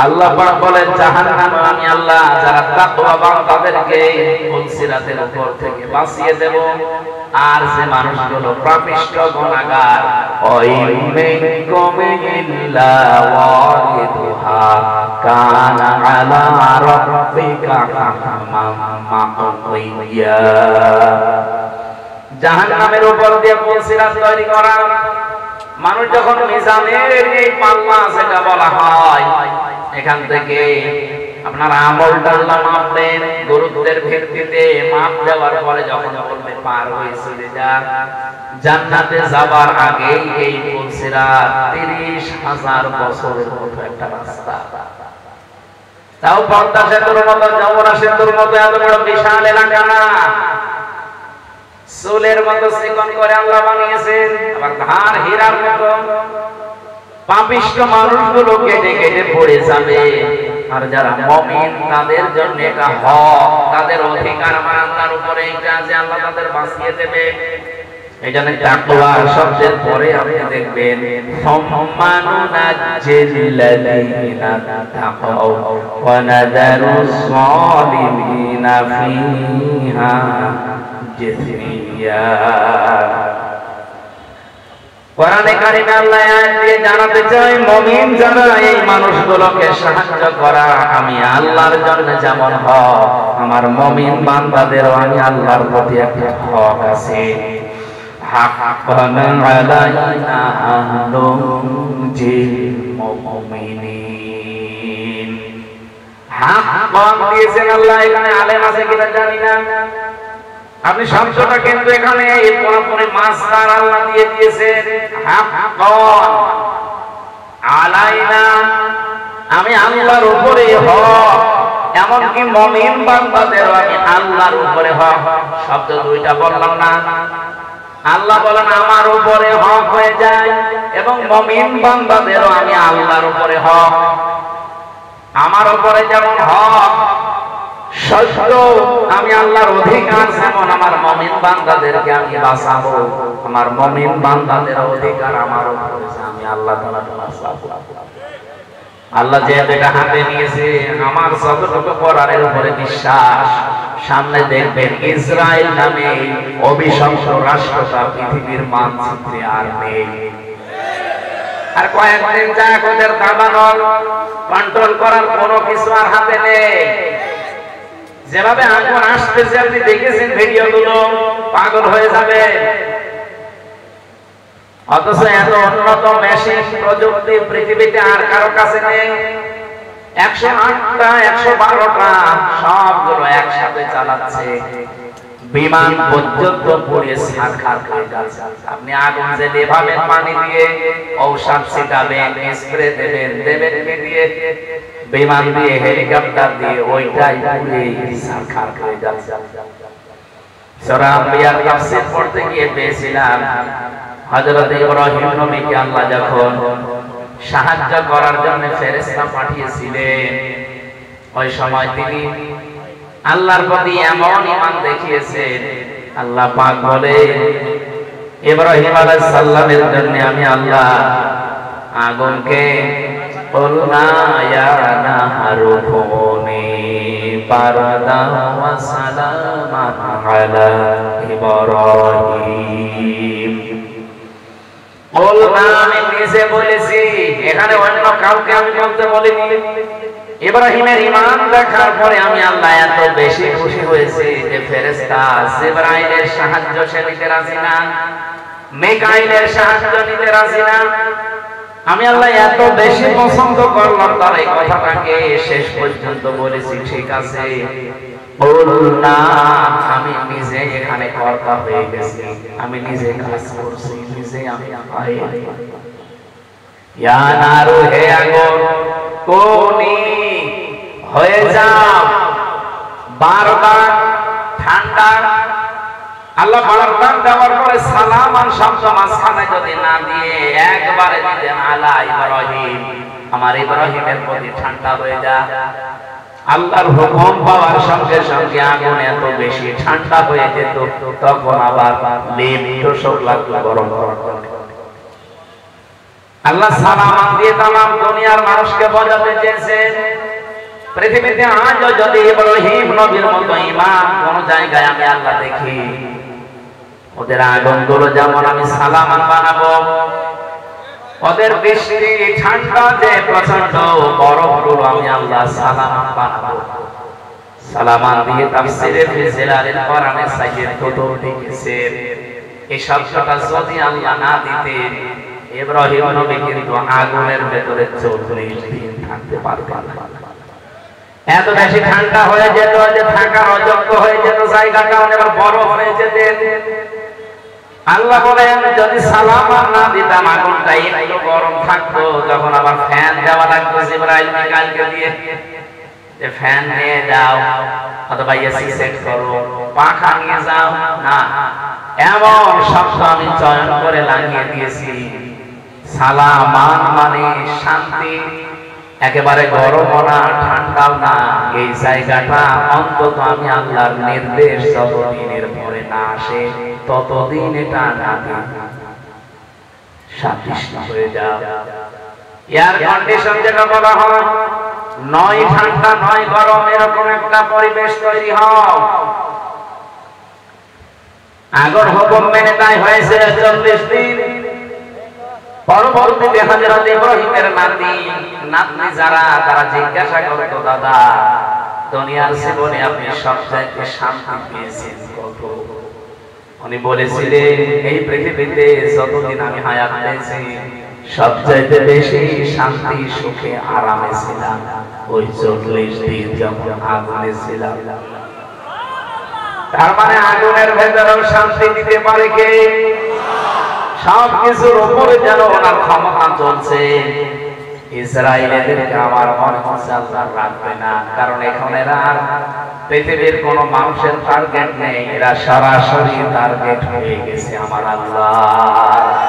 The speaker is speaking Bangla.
আল্লাহ পাক বলেন জাহান্নামে আমি আল্লাহ যারা তাকওয়াবান তাদেরকে ফুলসিরাতের উপর থেকে বাঁচিয়ে দেব, আর যে মানুষগুলো পাপিষ্ঠ গুনাহগার ওয়াইমিনকুম ইল্লা ওয়ারিদুহা কানা আলা রাব্বিকা হাতমান মাকদিয়া। জাহান্নামের উপর দিয়ে ফুলসিরাত তৈরি করা, মানুষ যখন মিজানের এই পাল্লা যেটা বলা হয়, এখান থেকে আপনার আমলটা আল্লাহ মাপ দেন গুরুত্বের ভিত্তিতে। মাপ দেওয়ার পরে যখন বলবে পার হয়েছে যা জান্নাতে যাবার আগে এই ফুলসিরাত ৩০,০০০ বছরের মতো একটা রাস্তা, তাও পদ্মা সেতুর মতো যমুনা সেতুর মতো এত বড় বিশাল এলাকা না, চুলের মতো চিকন করে আল্লাহ বানিয়েছেন, আবার ধার হীরার মতো। পাপিষ্ঠ মানুষগুলো কেটে কেটে পড়ে যাবে, আর যারা মুমিন তাদের জন্য এটা হক, তাদের অধিকার আমার আল্লাহর উপরে, এটা যে আল্লাহ তাদের বাঁচিয়ে দেবে। এই জন্য তাকওয়া শব্দের পরে আপনি দেখবেন সম্মানুনাজ্জিল্লাযীনা তাকাও ওয়া নাযারুস সালিমিনা ফিহা জিসিয়া। কোরআনে কারিমে আল্লাহ আয়াত দিয়ে জানাতে চাই, মুমিন যারা এই মানুষগুলোকে সাহায্য করা আমি আল্লাহর জন্য যেমন হক, আমার মুমিন বান্দাদেরও আমি আল্লাহর প্রতি একটা হক আছে। হাক্কান আলাইনা নুনজিল মুমিনিন। হাক্কান দিয়েছেন আল্লাহ, এখানে আলেম আছে কিনা জানি না, আপনি শব্দটা কিন্তু এখানে এই পুরোপুরি মাসদার আল্লাহ দিয়ে দিয়েছেন। হাক্কান আলাইনা, আমি আল্লাহর উপরে হক, এমনকি মুমিন বান্দাদেরও আমি আল্লাহর উপরে হক। শব্দ দুইটা বললাম না, আল্লাহ বলেন আমার উপরে হক হয়ে যায়, এবং মুমিন বান্দাদেরও আমি আল্লাহর উপরে হক। আমার উপরে যেমন হক সত্য, আমি আল্লাহর অধিকার যেমন আমার মুমিন বান্দাদেরকে আমি বাঁচাবো, আমার মুমিন বান্দাদের অধিকার আমার উপরে, আমি আল্লাহ তাআলা বাঁচাবো। আল্লাহ যে এটা হাতে নিয়েছে, আমার যতটুকু কোরআনের উপরে বিশ্বাস, সামনে দেখবেন ইসরায়েল নামে অভিশপ্ত রাষ্ট্রটা পৃথিবীর মানচিত্রে আর নেই। আর কয়েকদিন যাক ওদের দাবানল কন্ট্রোল করার কোনো কিছু আর হাতে নেই। যেভাবে আগুন আসতেছে আপনি দেখেছেন ভিডিওগুলো, পাগল হয়ে যাবে। অথচ এত উন্নত মেশিন প্রযুক্তি পৃথিবীতে আর কারো কাছে নেই। 108টা 112টা সবগুলো একসাথে চালাচ্ছে, বিমান পর্যন্ত পুড়িয়ে ছারখার করে যাচ্ছে। আপনি আগুন যে নেভাবেন, পানি দিয়ে ঔষধ ছিটাবেন, স্প্রে দেবেন, দিয়ে বিমান দিয়ে হেলিকপ্টার দিয়ে ওইটাই পুড়ে ছারখার করে যাচ্ছে। সূরা আম্বিয়ার তাফসীর পড়তে গিয়ে পেয়েছিলাম হযরত ইব্রাহিম নবীকে আল্লাহ যখন সাহায্য করার জন্য ফেরেশতা পাঠিয়েছিলেন, ওই সময় তিনি আল্লাহর প্রতি এমন ঈমান দেখিয়েছেন, আল্লাহ পাক বলে ইব্রাহিম আলাইহিস সালামের জন্য আমি আল্লাহ আগুনকে কুলনা ইয়া নাহারু কুনি বারদান ওয়া সালামান আলা ইব্রাহিম। কুলনা আমি নিজে বলেছি, এখানে অন্য কাউকে আমি বলতে বলিনি। ইব্রাহিমের ঈমান দেখার পরে আমি আল্লাহ এত বেশি খুশি হয়েছি যে ফেরেশতা জিবরাইলের সাহায্য সে নিতে রাজি না, মিকাইলের সাহায্য নিতে রাজি না। আমি আল্লাহ এত বেশি পছন্দ করলাম তার এই কথাটাকে শেষ পর্যন্ত বলেছি, ঠিক আছে বলনা, আমি নিজে এখানে কর্তা হয়ে গেছি, আমি নিজে কাজ করছি, নিজে আমি ইয়া নারু হে আগুন কোনি হয়ে যাও বারবার ঠান্ডা। আল্লাহ বারবার দেওয়ার পরে সালামান শব্দ মাঝখানে যদি না দিয়ে একবারে দিতেন আলা ইব্রাহিম, আমার ইব্রাহিমের প্রতি ঠান্ডা হয়ে যা। আল্লাহর হুকুম পাওয়ার সঙ্গে সঙ্গে আগুন এত বেশি ঠান্ডা হয়ে যেত, তখন আবার লেপ তোষক লাগলো গরম করার। আল্লাহ সালাম দিয়ে তামাম দুনিয়ার মানুষকে বোঝাতে চেয়েছেন পৃথিবীতে আজও যদি ইব্রাহিম নবীর মতো ইমাম কোন জায়গায় আমি আল্লাহ দেখি, ওদের আগুনগুলো যেমন আমি সালামান বানাবো, ওদের বৃষ্টি ঠান্ডা যে প্রচন্ড বরফগুলো আমি আল্লাহ সালামান বানাবো। সালামান দিয়ে তাফসীরে ফিজিলালের কোরআনে সাইয়্যিদ কুতুব লিখেছেন, এই শব্দটা যদি আল্লাহ না দিতেন ইব্রাহিম নবী কিন্তু আগুনের ভেতরে 40 দিন থাকতে পারতেন না। এত বেশি ঠান্ডা হয়ে যেত যে থাকার অযোগ্য হয়ে যেত, জায়গাটা এবার বরফ হয়ে যেত। আল্লাহ বলেন যদি সালামান না দিতাম আগুনটা একটু গরম থাকতো, যখন আবার ফ্যান দেওয়া লাগতো জিবরাইল মিকাইলকে দিয়ে, যে ফ্যান নিয়ে যাও অথবা এসি সেট করো, পাখা নিয়ে যাও, না এমন শব্দ আমি চয়ন করে লাগিয়ে দিয়েছি। সালামান মানে শান্তি, একেবারে গরম না ঠান্ডাও না, এই জায়গাটা অন্তত আমি আল্লাহর নির্দেশ যতদিনের পরে না আসে ততদিন এটা না শান্তিষ্ট হয়ে যাও। এয়ার কন্ডিশন যেটা বলা হয়, নয় ঠান্ডা নয় গরম, এরকম একটা পরিবেশ তৈরি হয়। আগুন হুকুম মেনে তাই হয়েছে 40 দিন। পরবর্তীতে হযরত ইব্রাহিমের নাতনি যারা তারা জিজ্ঞাসা করতো, দাদা দুনিয়ার জীবনে আপনি সবচাইতে শান্তি পেয়েছেন কত? উনি বলেছিলেন এই পৃথিবীতে যতদিন আমি হায়াত পেয়েছি সবচাইতে বেশি শান্তি সুখে আরামে ছিলাম ওই 40 দিন যখন আগুনে ছিলাম। তার মানে আগুনের ভেতরেও শান্তি দিতে পারে কে? সবকিছুর উপরে যেন ওনার ক্ষমতা চলছে। ইসরায়েলদেরকে আমার মনে হচ্ছে আল্লাহ রাখবে না, কারণ এখন এরা আর পৃথিবীর কোন মানুষের টার্গেট নেই, এরা সরাসরি টার্গেট হয়ে গেছে আমার আল্লাহ।